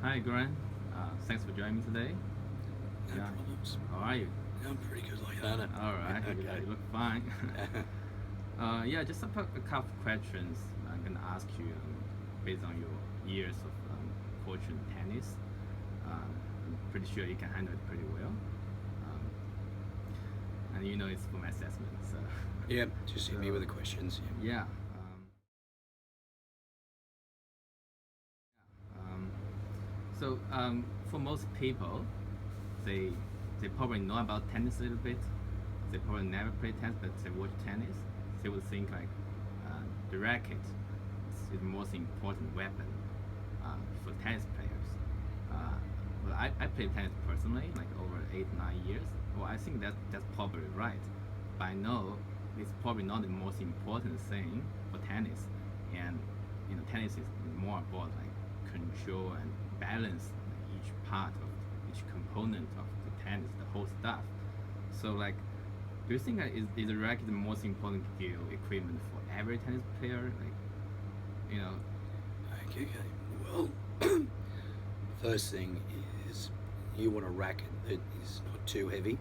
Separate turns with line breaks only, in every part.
Hi, Graham. Thanks for joining me today.
No
Yeah.
problems.
How are you?
Yeah, I'm pretty good, Leonardo.
All right.
Okay.
You look fine. Yeah, just a couple of questions I'm gonna ask you based on your years of coaching tennis. I'm pretty sure you can handle it pretty well. Um, and you know it's for my assessment. So
Yeah, just hit me
so
with the questions.
yeah. Um, for most people, they they probably know about tennis a little bit. They probably never play tennis, but they watch tennis. They would think like the racket is the most important weapon for tennis players. Uh, well, I play tennis personally, like over 8 9 years. Well, I think that's probably right. But I know it's probably not the most important thing for tennis, and tennis is more about like control and balance each part of each component of the tennis, the whole stuff. So like, do you think that is a racket the most important gear equipment for every tennis player? Like, you know,
Okay. Well, first thing is you want a racket that is not too heavy.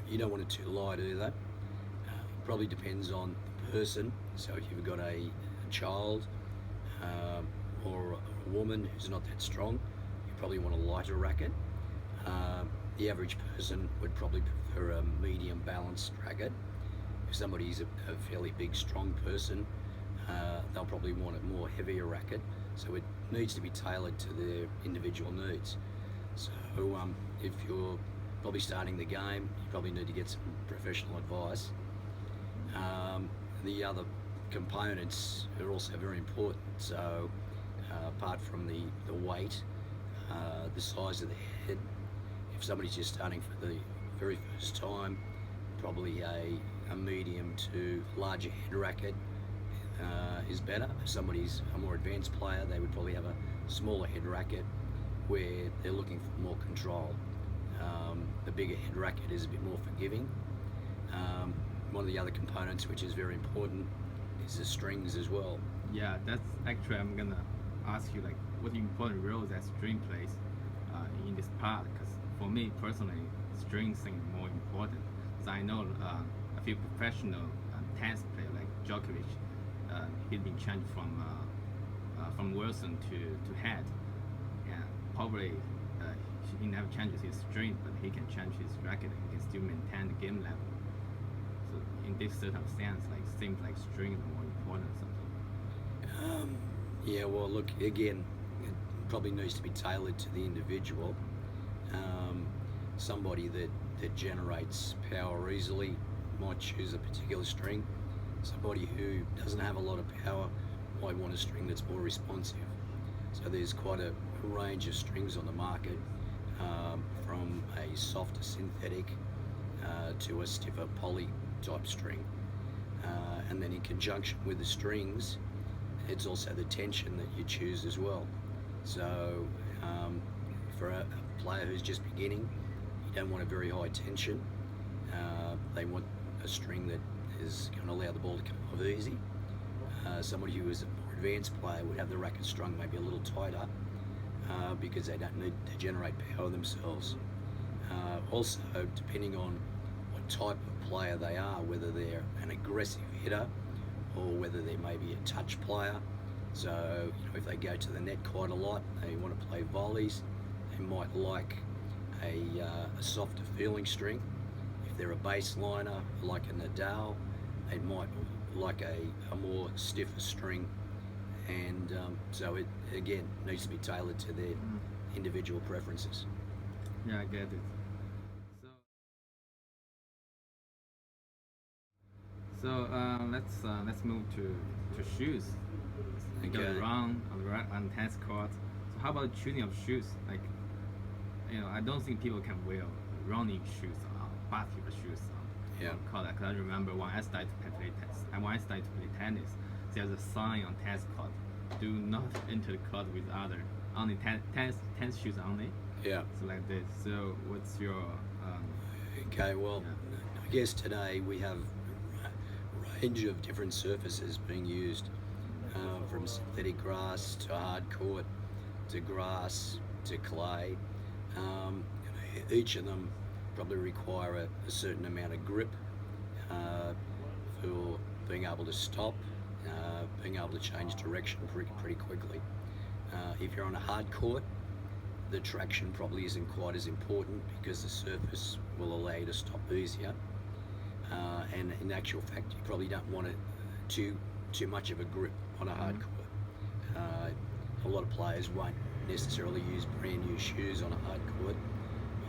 You don't want it too light either. Probably depends on the person. So if you've got a child or a woman who's not that strong, you probably want a lighter racket. The average person would probably prefer a medium balanced racket. If somebody's a fairly big, strong person, they'll probably want a more heavier racket. So it needs to be tailored to their individual needs. So if you're probably starting the game, you probably need to get some professional advice. The other components are also very important. So apart from the weight, the size of the head, if somebody's just starting for the very first time, probably a medium to larger head racket is better. If somebody's a more advanced player, they would probably have a smaller head racket where they're looking for more control. The bigger head racket is a bit more forgiving. One of the other components which is very important is the strings as well.
yeah, that's actually I'm gonna ask you like what important role that string plays in this part. Because for me personally, strings thing more important. So I know a few professional tennis players like Djokovic. He's been changed from Wilson to head, and probably he never changes his string, but he can change his racket and he can still maintain the game level. So in this circumstance, like seems like string is more important or something.
Yeah, well, look, again, it probably needs to be tailored to the individual. Um, Somebody that generates power easily might choose a particular string. Somebody who doesn't have a lot of power might want a string that's more responsive. So there's quite a range of strings on the market, from a softer synthetic to a stiffer poly type string. And then in conjunction with the strings, it's also the tension that you choose as well. So for a player who's just beginning, you don't want a very high tension. They want a string that is going to allow the ball to come off easy. Somebody who is a more advanced player would have the racket strung maybe a little tighter because they don't need to generate power themselves. Also, depending on what type of player they are, whether they're an aggressive hitter or whether they may be a touch player. So, if they go to the net quite a lot, they want to play volleys, they might like a softer feeling string. If they're a baseliner, like a Nadal, they might like a more stiffer string. And so it, again, needs to be tailored to their individual preferences.
Yeah, I get it. So let's move to shoes. You got
Okay.
to run on tennis court. So how about choosing of shoes? Like, I don't think people can wear running shoes on basketball shoes
Yeah.
on court. Cause I remember when I started to play tennis, and when I started to play tennis, there's a sign on tennis court: "Do not enter the court with other only tennis shoes only."
Yeah.
So like this. So what's your
Okay. Well,
yeah?
I guess today we have a range of different surfaces being used, from synthetic grass to hard court. to grass to clay. Each of them probably require a certain amount of grip for being able to stop, being able to change direction pretty quickly. If you're on a hard court, the traction probably isn't quite as important because the surface will allow you to stop easier. And in actual fact, you probably don't want too much of a grip on a hard court. A lot of players won't necessarily use brand new shoes on a hard court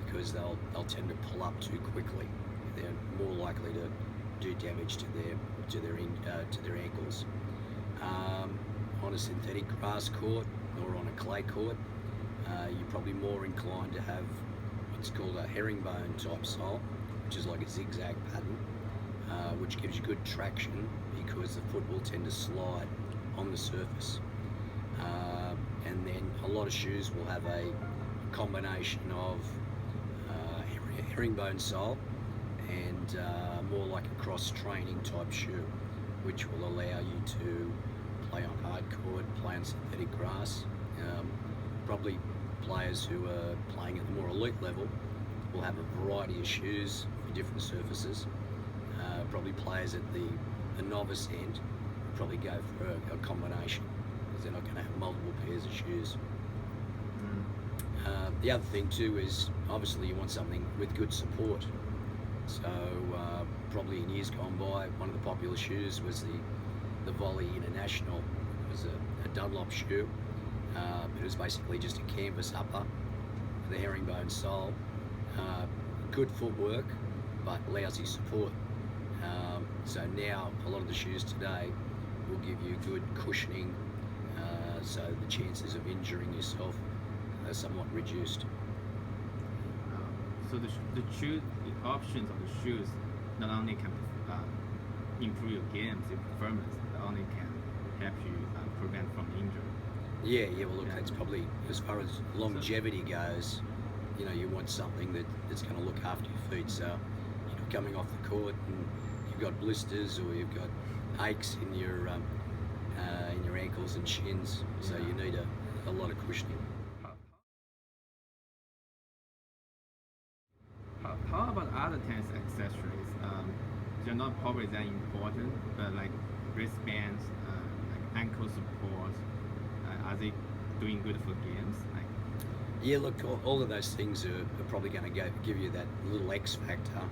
because they'll tend to pull up too quickly. They're more likely to do damage to their ankles. On a synthetic grass court or on a clay court, you're probably more inclined to have what's called a herringbone type sole, which is like a zigzag pattern, which gives you good traction because the foot will tend to slide on the surface. And then a lot of shoes will have a combination of herringbone sole and more like a cross-training type shoe, which will allow you to play on hard court, play on synthetic grass. Probably players who are playing at the more elite level will have a variety of shoes for different surfaces. Probably players at the novice end probably go for a combination because they're not going to have multiple pairs of shoes. The other thing too is obviously you want something with good support. So probably in years gone by, one of the popular shoes was the Volley International. It was a Dunlop shoe. It was basically just a canvas upper with a herringbone sole. Good footwork, but lousy support. So now a lot of the shoes today will give you good cushioning, so the chances of injuring yourself are somewhat reduced.
So the options of the shoes not only can improve your game's performance, but only can help you prevent from injury.
Yeah. Well, look, it's probably as far as longevity goes. You want something that's going to look after your feet. So, coming off the court and you've got blisters or you've got aches in your ankles and shins, so you need a lot of cushioning.
How about other tennis accessories? They're not probably that important, but like wristbands, like ankle support, are they doing good for games?
Yeah, look, all of those things are probably going to give you that little X factor.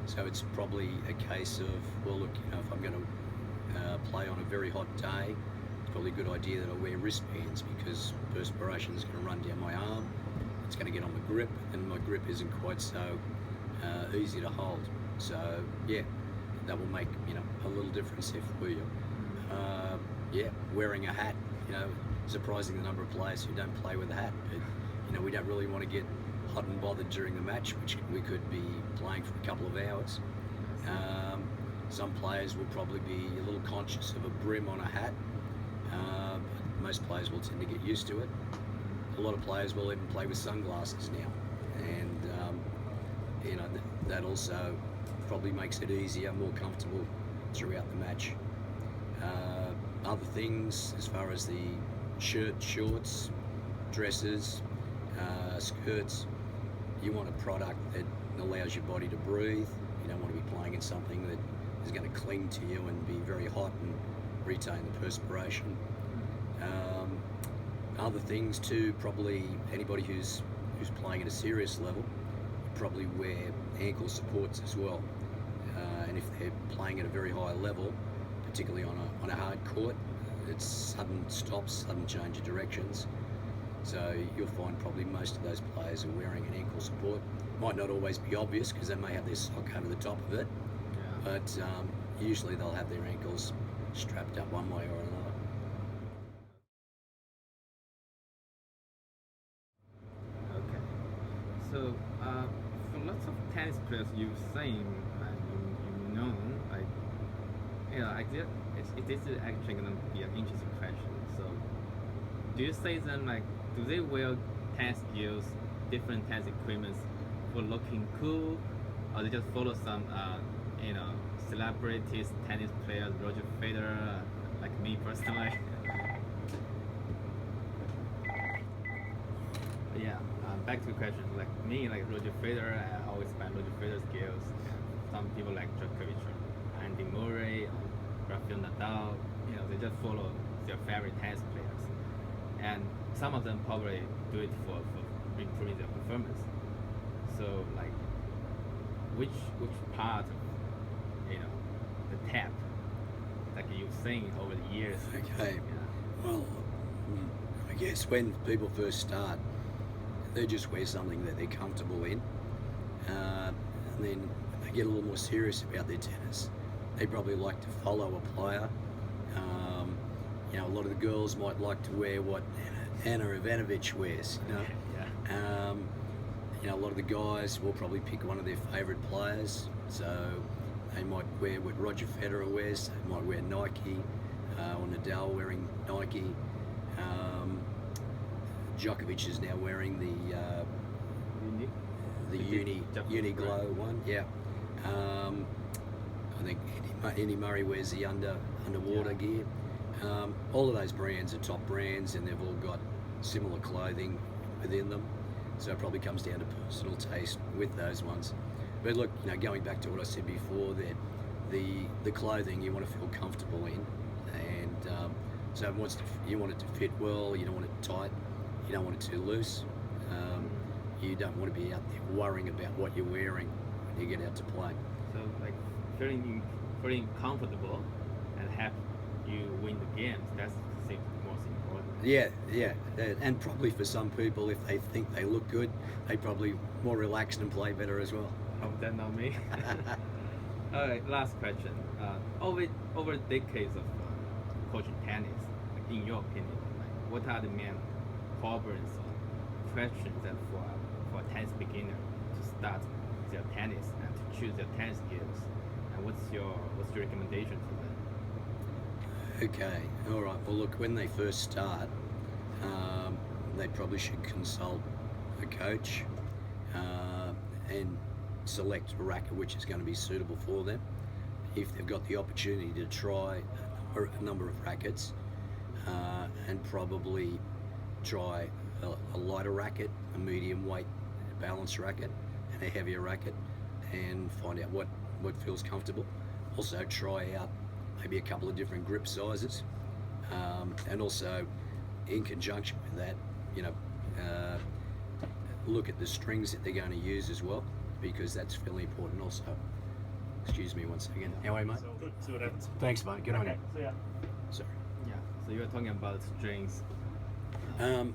So it's probably a case of, well, look, if I'm going to play on a very hot day, it's probably a good idea that I wear wristbands because perspiration is going to run down my arm. It's going to get on my grip, and my grip isn't quite so easy to hold. So yeah, that will make a little difference there for you. Wearing a hat. Surprising the number of players who don't play with a hat. But we don't really want to get hot and bothered during the match, which we could be playing for a couple of hours. Some players will probably be a little conscious of a brim on a hat, but most players will tend to get used to it. A lot of players will even play with sunglasses now, and that also probably makes it easier, more comfortable throughout the match. Other things as far as the shorts, dresses, skirts, you want a product that allows your body to breathe. You don't want to be playing in something that is going to cling to you and be very hot and retain the perspiration. Other things too, probably anybody who's playing at a serious level probably wear ankle supports as well. And if they're playing at a very high level, particularly on a hard court, it's sudden stops, sudden change of directions. So you'll find probably most of those players are wearing an ankle support. Might not always be obvious because they may have their sock over the top of it, but usually they'll have their ankles strapped up one way or another.
Okay. So for lots of tennis players you've seen, you've known, this is actually going to be an interesting question. So, do you say them do they wear tennis skills, different tennis equipment for looking cool, or they just follow some, celebrities, tennis players, Roger Federer, like me personally? back to the question. Like me, like Roger Federer, I always find Roger Federer's skills. And some people like Djokovic, or Andy Murray, or Rafael Nadal. They just follow their favorite tennis players, and some of them probably do it for improving their performance. So like, which part of the tap, like you've seen over the years?
Okay.
Yeah.
Well, I guess when people first start, they just wear something that they're comfortable in, and then when they get a little more serious about their tennis, they probably like to follow a player. A lot of the girls might like to wear what Anna Ivanovic wears. A lot of the guys will probably pick one of their favourite players, so they might wear what Roger Federer wears. They might wear Nike, or Nadal wearing Nike. Djokovic is now wearing the Uni-Glow one. Yeah. I think Andy Murray wears the underwater gear. All of those brands are top brands, and they've all got similar clothing within them. So it probably comes down to personal taste with those ones. But look, going back to what I said before, that the clothing you want to feel comfortable in, and so you want it to fit well. You don't want it tight. You don't want it too loose. You don't want to be out there worrying about what you're wearing when you get out to play.
So like feeling comfortable and happy you win the games. That's the most important.
Yeah, and probably for some people, if they think they look good, they probably more relaxed and play better as well.
Hope that's not me. All right, last question. Over decades of coaching tennis, like in your opinion, like what are the main problems or questions that for a tennis beginner to start their tennis and to choose their tennis skills? And what's your recommendation for them?
Okay, all right. Well, look, when they first start, they probably should consult a coach and select a racket which is going to be suitable for them. If they've got the opportunity to try a number of rackets, and probably try a lighter racket, a medium weight balanced racket, and a heavier racket, and find out what feels comfortable. Also try out maybe a couple of different grip sizes, and also in conjunction with that, look at the strings that they're going to use as well, because that's fairly important also. Excuse me one second. How are you, mate?
So good. See what happens.
Thanks, mate. Good on you.
So yeah.
Sorry.
Yeah. So you were talking about strings.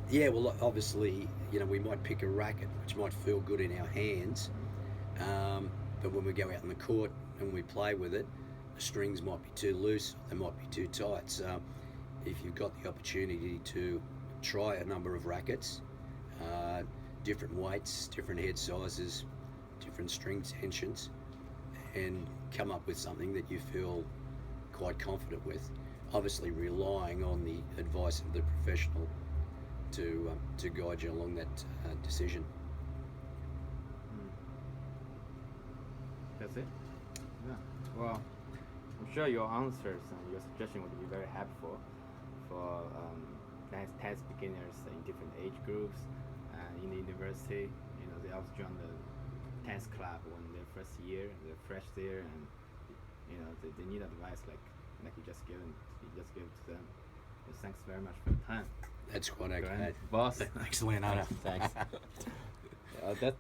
Yeah, well, obviously, we might pick a racket which might feel good in our hands, but when we go out in the court and we play with it, the strings might be too loose, they might be too tight. So if you've got the opportunity to try a number of rackets, different weights, different head sizes, different string tensions, and come up with something that you feel quite confident with, obviously relying on the advice of the professional to guide you along that decision.
That's it? Yeah. Well, I'm sure your answers and your suggestion would be very helpful for tennis beginners in different age groups. In the university, they also join the tennis club when they're first year, they're fresh there, and they need advice like you just give it to them. Thanks very much for your time.
That's quite okay.
Boss.
Thanks, Leonardo.
Thanks. That's it.